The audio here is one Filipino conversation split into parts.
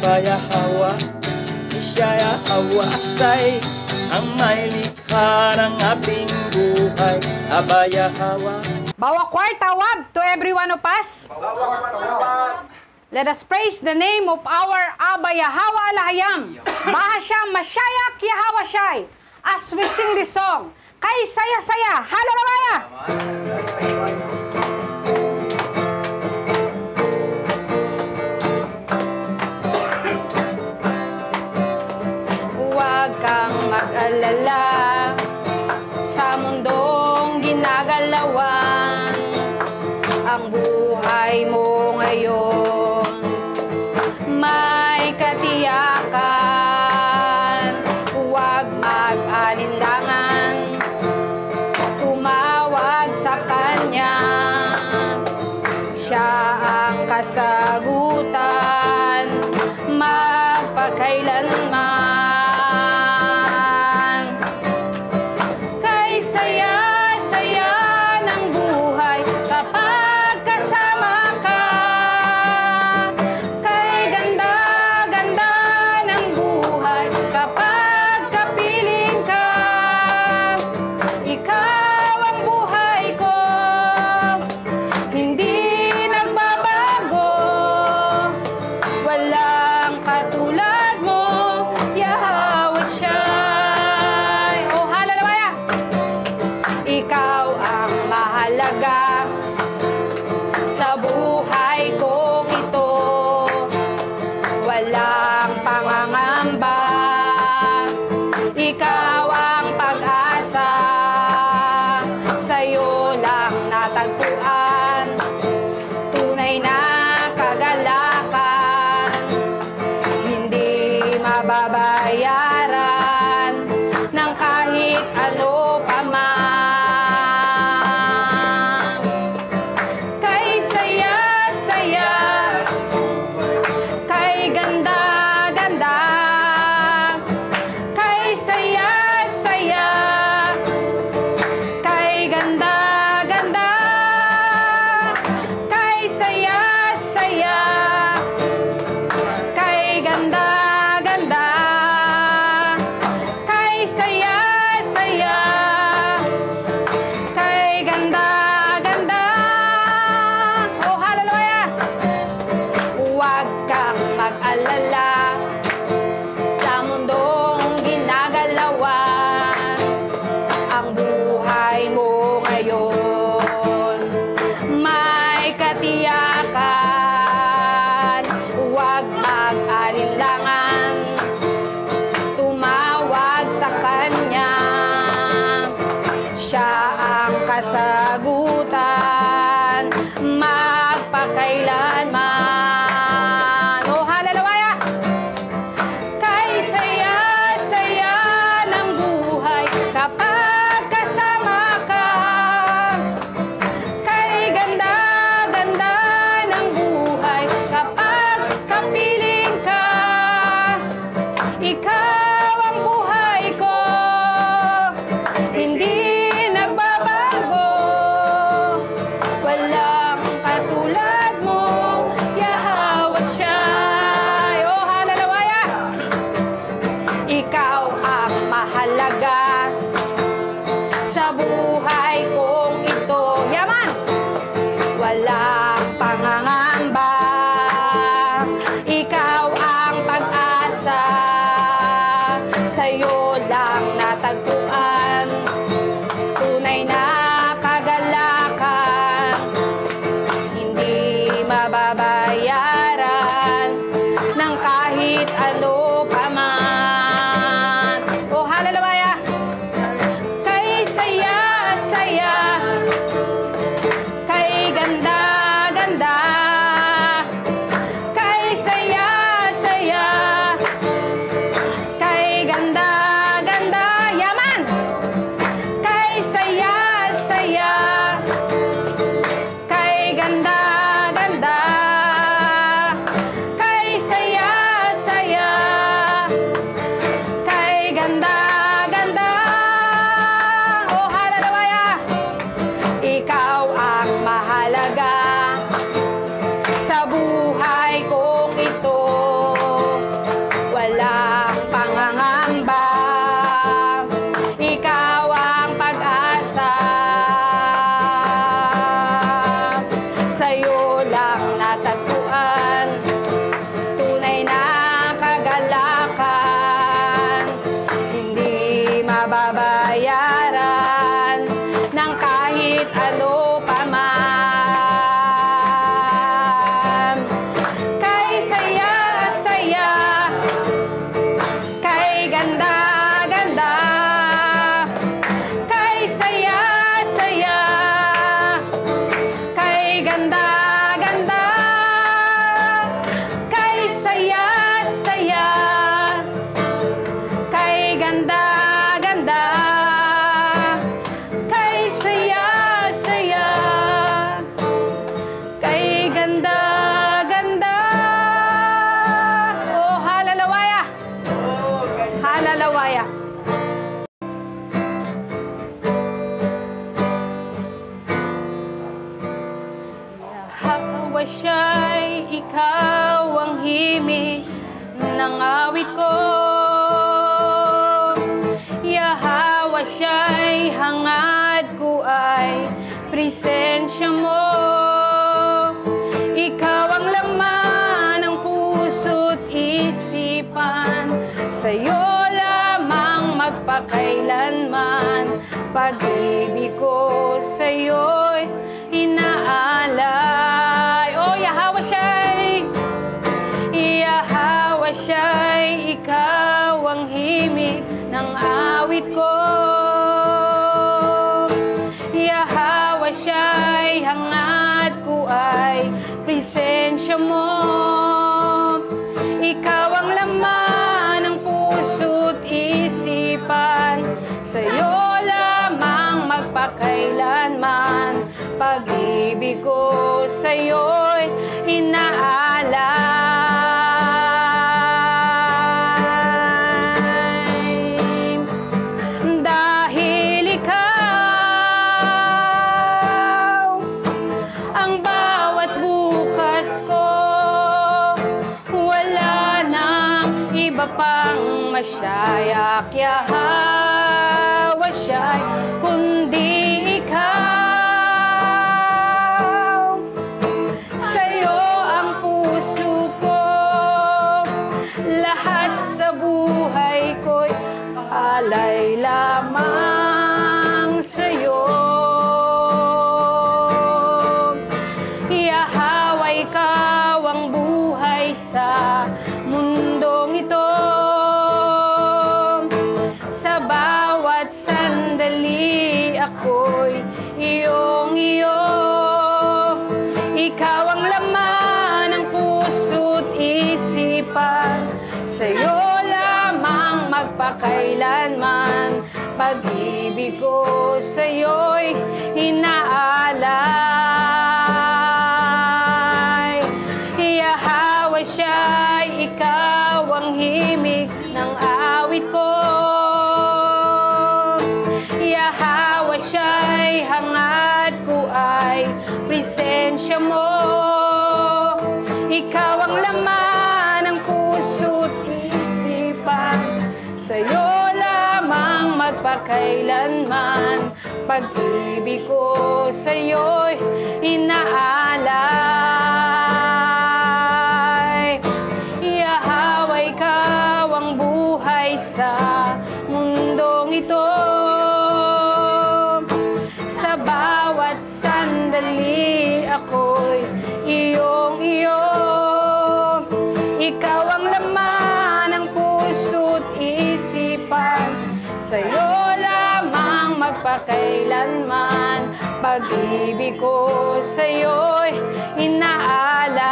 abaya hawa, isya awasay, ang may likha ng ating buhay. Abaya hawa. Bawa choir tawag to every one of us. Let us praise the name of our Abba Yahweh Alahayam. Bahasya Mashayak Yahweh Shai. As we sing this song, kay saya-saya, hallelujah! Huwag kang mag-alala sa mundong ginagalawan. Ang buhay mo ngayon may katiyakan. Huwag mag-alinlangan, tumawag sa Kanya. Siya ang kasagutan magpakailanman. Kay saya-saya ng buhay kapag kasama ka. Kay ganda-ganda ng buhay kapag kapiling ka. Ikaw ang buhay ko, hindi nagbabago. Walang katulad mo, Yahweh Shai. Oh, hallelujah! Ikaw ang mahalaga sa buhay kong ito. Walang pangangamba, ikaw ang pag-asa. Sa'yo lang natagpuan tunay na kagalakan. Hindi mababayaran ng kahit ano pa man. Kay saya-saya, kay ganda-ganda, kay saya-saya, kay ganda-ganda, kay saya-saya, kay ganda-ganda, kay saya-saya, kay ganda-ganda. Oh, hallelujah! Huwag kang mag-alala sa mundong ginagalawan. Ang buhay mo ngayon may katiyakan. Huwag mag-alinlangan, tumawag sa Kanya. Siya ang kasagutan magpakailanman. Oh, hallelujah! Kay saya-saya ng buhay kapag kasama ka. Kay ganda-ganda ng buhay kapag kapiling ka. Ikaw ang buhay ko, hindi nagbabago. Walang katulad mo, lalo pa man. Kay saya-saya, kay ganda-ganda, kay saya-saya, kay ganda-ganda, kay saya-saya, kay ganda-ganda, kay saya-saya, kay ganda-ganda. Oh, halalawaya! Halalawaya! Hawa siya'y ikaw ang himig ng awit ko. Yahawa siya'y hangad ko ay presensya mo. Ikaw ang laman ng puso't isipan, sa'yo lamang magpakailanman. Pag-ibig ko sa'yo'y inaalay. Oh, Yahawa siya'y ikaw ang himig ng awit ko. Yahawa siya'y hangad ko ay presensya mo. Ikaw ang laman ng puso't isipan, sa'yo lamang magpakailanman. Pag-ibig ko sa'yo'y inaalay. Dahil ikaw ang bawat bukas ko, wala nang iba pang masyayak. Yahawa siya'y kundi ikaw. Sa'yo ang puso ko, lahat sa buhay ko'y alay lamang sa'yo. Yahawa, ikaw ang buhay sa mundong ito. Sa bawat sandali ako'y iyong-iyo. Ikaw ang laman ng puso't isipan, sa'yo lamang magpakailanman. Pag-ibig ko sa'yo'y inaalay. Yahawa siya'y ikaw ang himig ng awit ko. Yahawa siya'y hangad ko ay presensya mo. Ikaw ang laman ng puso't isipan, sa'yo lamang magpakailanman. Pag-ibig ko sa'yo'y inaalay. Yahawa, ikaw ang buhay sa mundong ito. Sa bawat sandali ako'y iyong-iyo. Ikaw ang laman ng puso't isipan, sa'yo lamang magpakailanman. Pag-ibig ko sa'yo'y inaalay.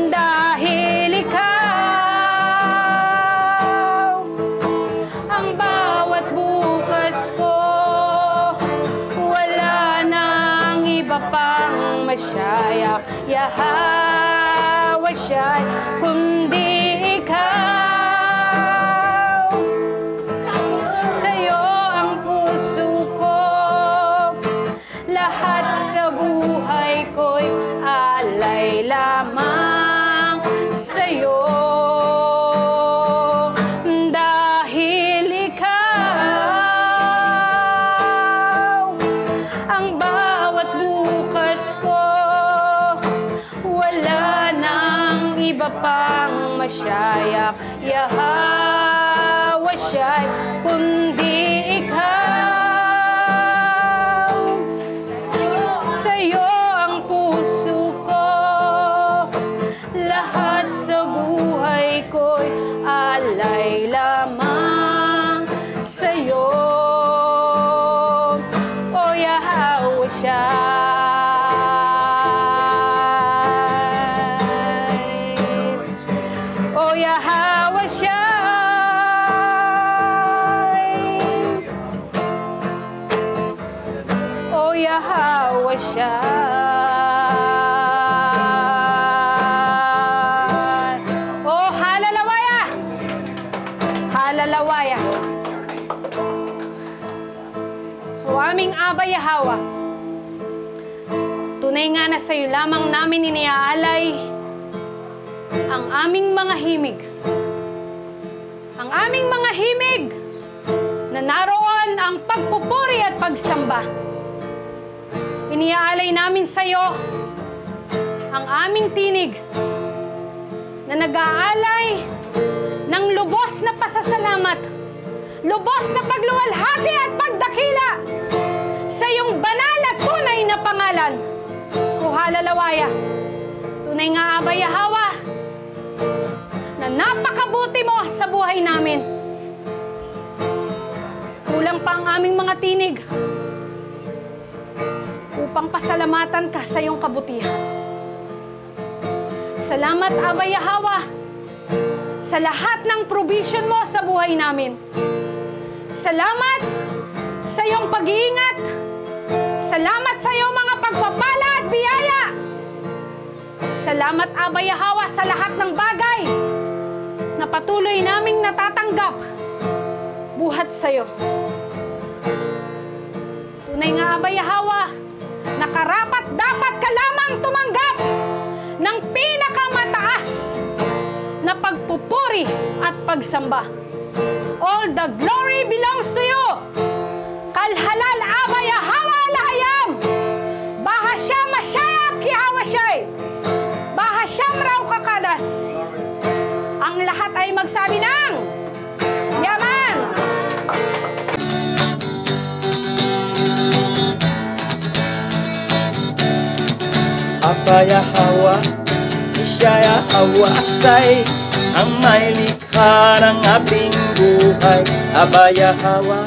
Dahil ikaw ang bawat bukas ko, wala nang iba pang masyayak. Yahawa siya'y kundi ikaw. Sa'yo ang puso ko, lahat sa buhay ko'y alay lamang sa'yo. Dahil ikaw ang bawat bukas ko, wala nang iba pang masyayak. Yahawa siya'y kundi ikaw. Yahweh Shai. Oh Yahweh Shai. Oh Yahweh Shai. Oh halalawaya. Halalawaya. O aming Aba Yahweh, tunay nga na sa iyo lamang namin iniaalay ang aming mga himig. Ang aming mga himig na naroon ang pagpupuri at pagsamba. Iniaalay namin sa iyo ang aming tinig na nag-aalay ng lubos na pasasalamat, lubos na pagluwalhati at pagdakila sa iyong banal at tunay na pangalan. O halalawaya, tunay nga Aba Yahweh, na napakabuti mo sa buhay namin. Kulang pa ang aming mga tinig upang pasalamatan ka sa iyong kabutihan. Salamat Aba Yahweh sa lahat ng provision mo sa buhay namin. Salamat sa iyong pag-iingat. Salamat sa iyong mga pagpapala at biyaya. Salamat Aba Yahweh sa lahat ng bagay na patuloy naming natatanggap buhat sa iyo. Tunay nga Aba Yahweh, nakarapat dapat ka lamang tumanggap ng pinakamataas na pagpupuri at pagsamba. All the glory belongs to you. Kalhalal Aba Yahweh lahayam. Bahasham Mashayak Yahweh Shai. Bahasham raw kakadas. Ang lahat ay magsabi ng Yaman. Aba Yahweh, siya Yahweh Asay, ang may likha ng ating buhay. Aba Yahweh,